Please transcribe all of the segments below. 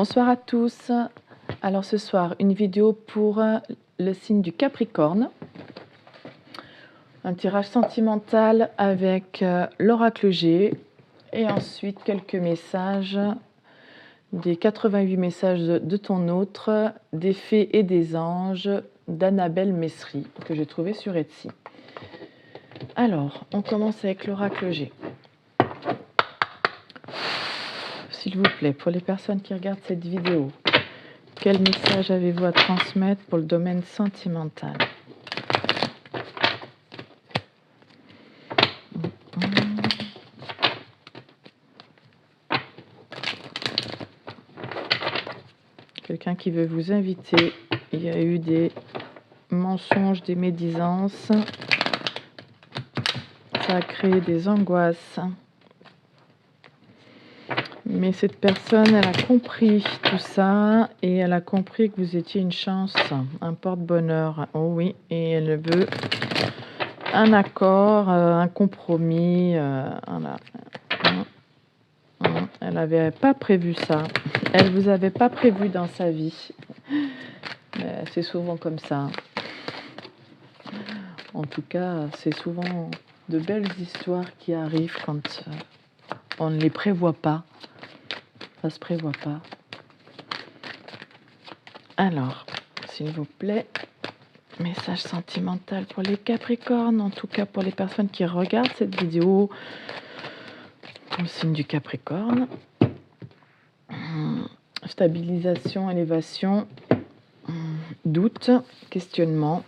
Bonsoir à tous. Alors ce soir, une vidéo pour le signe du Capricorne. Un tirage sentimental avec l'oracle G et ensuite quelques messages des 88 messages de ton autre, des fées et des anges d'Annabelle Messry que j'ai trouvé sur Etsy. Alors, on commence avec l'oracle G. S'il vous plaît, pour les personnes qui regardent cette vidéo, quel message avez-vous à transmettre pour le domaine sentimental? Quelqu'un qui veut vous inviter. Il y a eu des mensonges, des médisances. Ça a créé des angoisses. Mais cette personne, elle a compris tout ça et elle a compris que vous étiez une chance, un porte-bonheur. Oh oui, et elle veut un accord, un compromis. Elle n'avait pas prévu ça. Elle vous avait pas prévu dans sa vie. Mais c'est souvent comme ça. En tout cas, c'est souvent de belles histoires qui arrivent quand on ne les prévoit pas. Ça se prévoit pas. Alors, s'il vous plaît, message sentimental pour les Capricornes, en tout cas pour les personnes qui regardent cette vidéo, pour le signe du Capricorne. Stabilisation, élévation, doute, questionnement.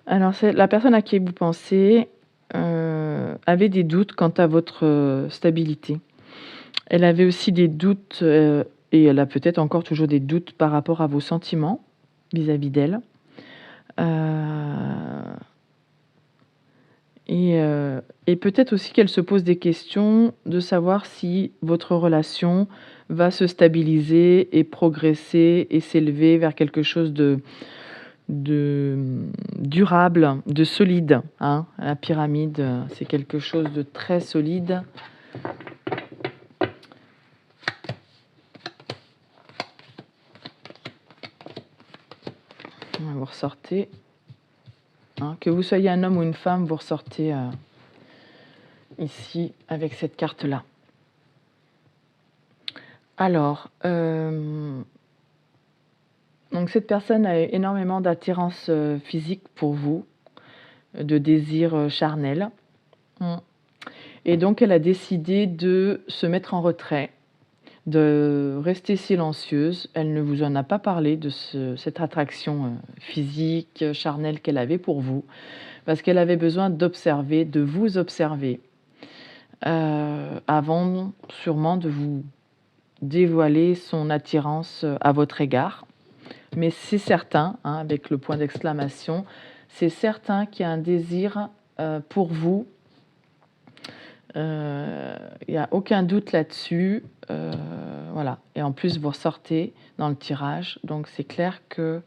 Alors, c'est la personne à qui vous pensez avait des doutes quant à votre stabilité. Elle avait aussi des doutes, et elle a peut-être encore toujours des doutes par rapport à vos sentiments vis-à-vis d'elle. Et peut-être aussi qu'elle se pose des questions de savoir si votre relation va se stabiliser et progresser et s'élever vers quelque chose de durable, de solide. Hein. La pyramide, c'est quelque chose de très solide. Vous ressortez. Hein, que vous soyez un homme ou une femme, vous ressortez ici avec cette carte-là. Alors, donc cette personne a énormément d'attirance physique pour vous, de désir charnel. Et donc elle a décidé de se mettre en retrait, de rester silencieuse. Elle ne vous en a pas parlé de cette attraction physique, charnelle qu'elle avait pour vous, parce qu'elle avait besoin d'observer, de vous observer, avant sûrement de vous dévoiler son attirance à votre égard. Mais c'est certain, hein, avec le point d'exclamation, c'est certain qu'il y a un désir pour vous. Il n'y a aucun doute là-dessus. Voilà. Et en plus, vous ressortez dans le tirage. Donc, c'est clair que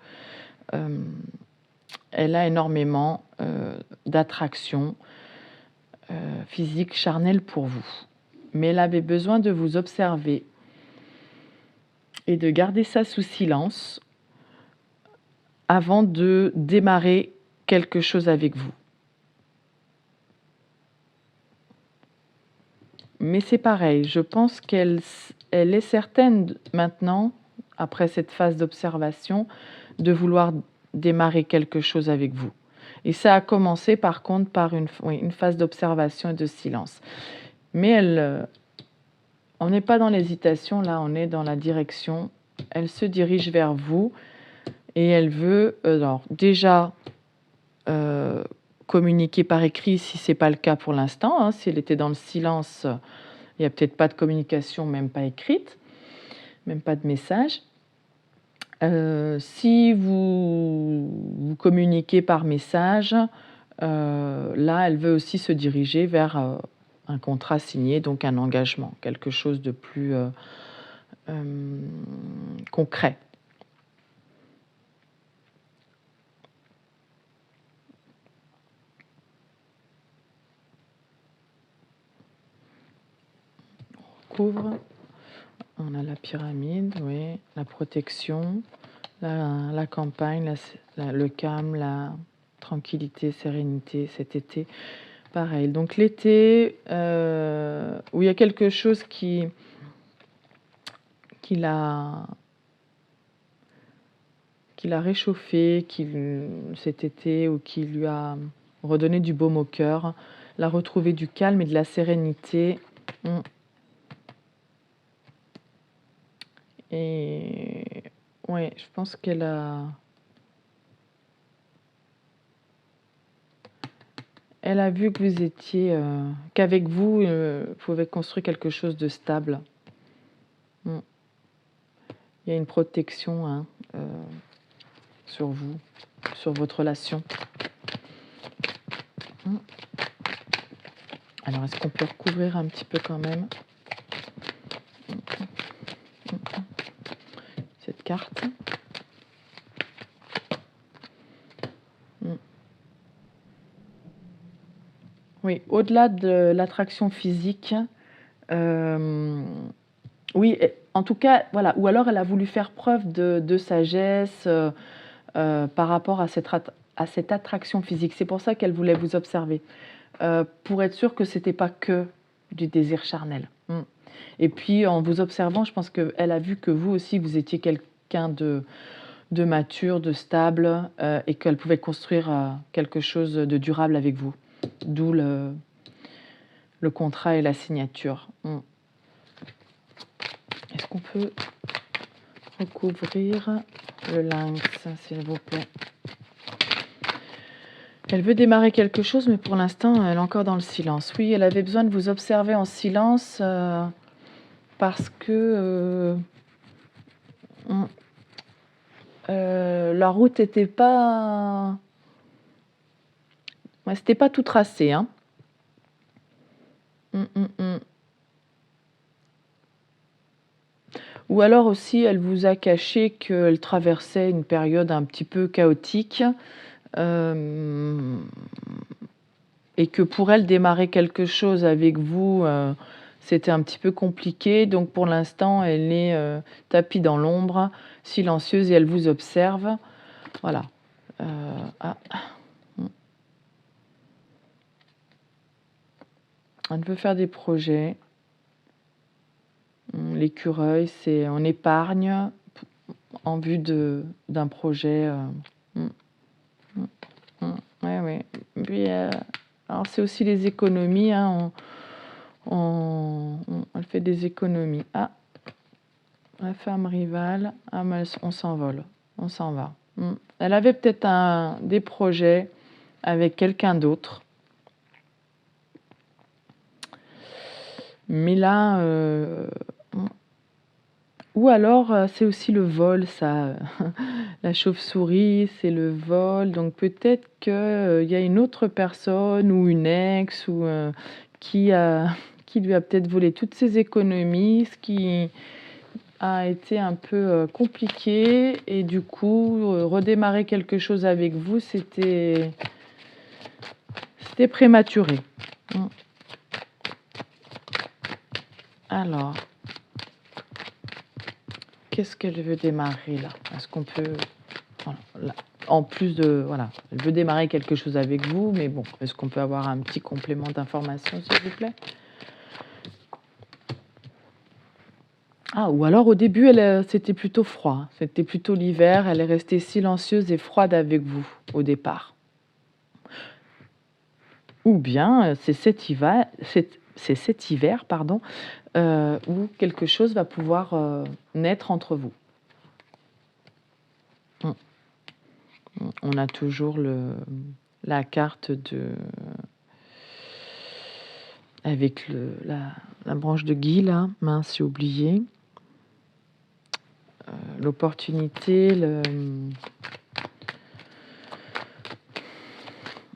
elle a énormément d'attraction physique, charnelle pour vous. Mais elle avait besoin de vous observer et de garder ça sous silence avant de démarrer quelque chose avec vous. Mais c'est pareil, je pense qu'elle est certaine maintenant, après cette phase d'observation, de vouloir démarrer quelque chose avec vous. Et ça a commencé par contre par une phase d'observation et de silence. Mais on n'est pas dans l'hésitation, là on est dans la direction. Elle se dirige vers vous et elle veut alors, déjà communiquer par écrit si ce n'est pas le cas pour l'instant. Hein, si elle était dans le silence, il n'y a peut-être pas de communication, même pas écrite, même pas de message. Si vous communiquez par message, là, elle veut aussi se diriger vers un contrat signé, donc un engagement, quelque chose de plus concret. recouvre. On a la pyramide, oui, la protection, la campagne, le calme, la tranquillité, sérénité cet été. Pareil. Donc l'été, où il y a quelque chose qui l'a réchauffé cet été, ou qui lui a redonné du baume au cœur, l'a retrouvé du calme et de la sérénité. Et ouais, je pense qu'elle a vu que vous étiez, qu'avec vous, vous pouvez construire quelque chose de stable. Il y a une protection, hein, sur vous, sur votre relation. Alors, est-ce qu'on peut recouvrir un petit peu quand même cette carte? Oui, au-delà de l'attraction physique, oui, en tout cas, voilà. Ou alors elle a voulu faire preuve de sagesse par rapport à cette attraction physique. C'est pour ça qu'elle voulait vous observer, pour être sûre que c'était pas que du désir charnel. Et puis en vous observant, je pense qu'elle a vu que vous aussi, vous étiez quelqu'un de mature, de stable, et qu'elle pouvait construire quelque chose de durable avec vous. D'où le contrat et la signature. Est-ce qu'on peut recouvrir le lynx, s'il vous plaît? Elle veut démarrer quelque chose, mais pour l'instant, elle est encore dans le silence. Oui, elle avait besoin de vous observer en silence parce que la route n'était pas... Ouais, c'était pas tout tracé, hein. Ou alors aussi, elle vous a caché qu'elle traversait une période un petit peu chaotique, et que pour elle, démarrer quelque chose avec vous, c'était un petit peu compliqué. Donc pour l'instant, elle est tapie dans l'ombre, silencieuse, et elle vous observe. Voilà. Elle veut faire des projets. L'écureuil, c'est en épargne en vue d'un projet. Oui. Puis, alors c'est aussi les économies, hein, elle fait des économies. Ah, la femme rivale, ah, mais on s'envole, on s'en va. Elle avait peut-être des projets avec quelqu'un d'autre. Mais là, ou alors c'est aussi le vol, ça. La chauve-souris, c'est le vol. Donc peut-être qu'il y a une autre personne ou une ex ou qui lui a peut-être volé toutes ses économies, ce qui a été un peu compliqué. Et du coup, redémarrer quelque chose avec vous, c'était prématuré. Alors, qu'est-ce qu'elle veut démarrer là? Est-ce qu'on peut... Voilà, là, en plus de... Voilà, elle veut démarrer quelque chose avec vous, mais bon, est-ce qu'on peut avoir un petit complément d'information, s'il vous plaît? Ah, ou alors au début, c'était plutôt froid. C'était plutôt l'hiver. Elle est restée silencieuse et froide avec vous au départ. Ou bien c'est cet hiver, où quelque chose va pouvoir naître entre vous. On a toujours la carte avec la branche de gui, là, mince, j'ai oublié. L'opportunité,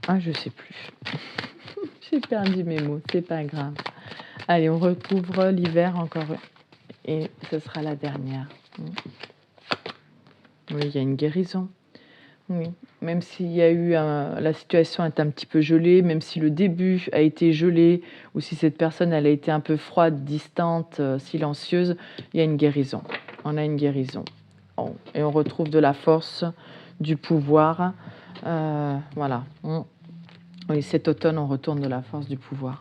Ah, je sais plus. J'ai perdu mes mots, c'est pas grave. Allez, on recouvre l'hiver encore, et ce sera la dernière. Oui, il y a une guérison. Oui. Même s'il y a eu la situation est un petit peu gelée, même si le début a été gelé, ou si cette personne elle a été un peu froide, distante, silencieuse, il y a une guérison. On a une guérison. Et on retrouve de la force, du pouvoir. Voilà. Oui, cet automne, on retourne de la force, du pouvoir.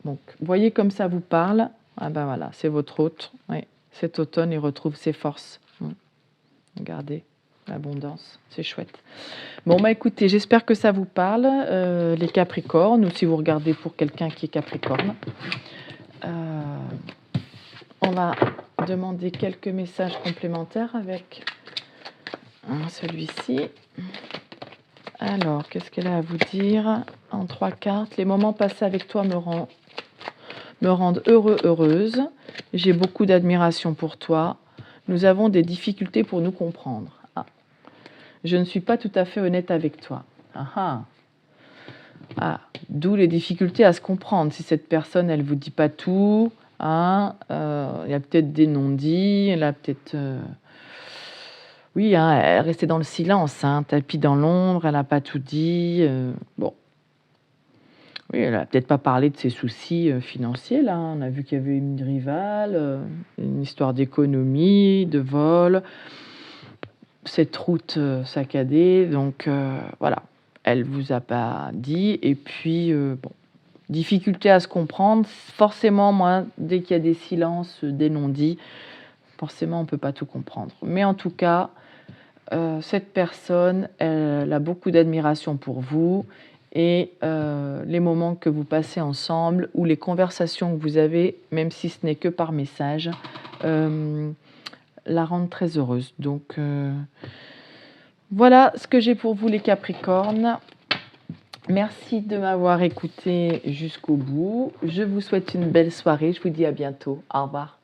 Donc, voyez comme ça vous parle. Ah ben voilà, c'est votre hôte. Oui. Cet automne, il retrouve ses forces. Regardez, l'abondance, c'est chouette. Bon, bah écoutez, j'espère que ça vous parle, les Capricornes, ou si vous regardez pour quelqu'un qui est Capricorne. On va demander quelques messages complémentaires avec celui-ci. Alors, qu'est-ce qu'elle a à vous dire en 3 cartes? Les moments passés avec toi me rendent heureux, heureuse. J'ai beaucoup d'admiration pour toi. Nous avons des difficultés pour nous comprendre. Je ne suis pas tout à fait honnête avec toi. D'où les difficultés à se comprendre. Si cette personne, elle ne vous dit pas tout, il y a peut-être des non-dits, elle a peut-être... elle est restée dans le silence, tapis dans l'ombre, elle n'a pas tout dit. Bon. Oui, elle n'a peut-être pas parlé de ses soucis financiers, là. On a vu qu'il y avait une rivale, une histoire d'économie, de vol, cette route saccadée. Donc, voilà. Elle vous a pas dit. Et puis, difficulté à se comprendre. Forcément, moi, dès qu'il y a des silences, des non-dits, forcément, on ne peut pas tout comprendre. Mais en tout cas, cette personne, elle a beaucoup d'admiration pour vous. Et les moments que vous passez ensemble ou les conversations que vous avez, même si ce n'est que par message, la rendent très heureuse. Donc, voilà ce que j'ai pour vous les Capricornes. Merci de m'avoir écouté jusqu'au bout. Je vous souhaite une belle soirée. Je vous dis à bientôt. Au revoir.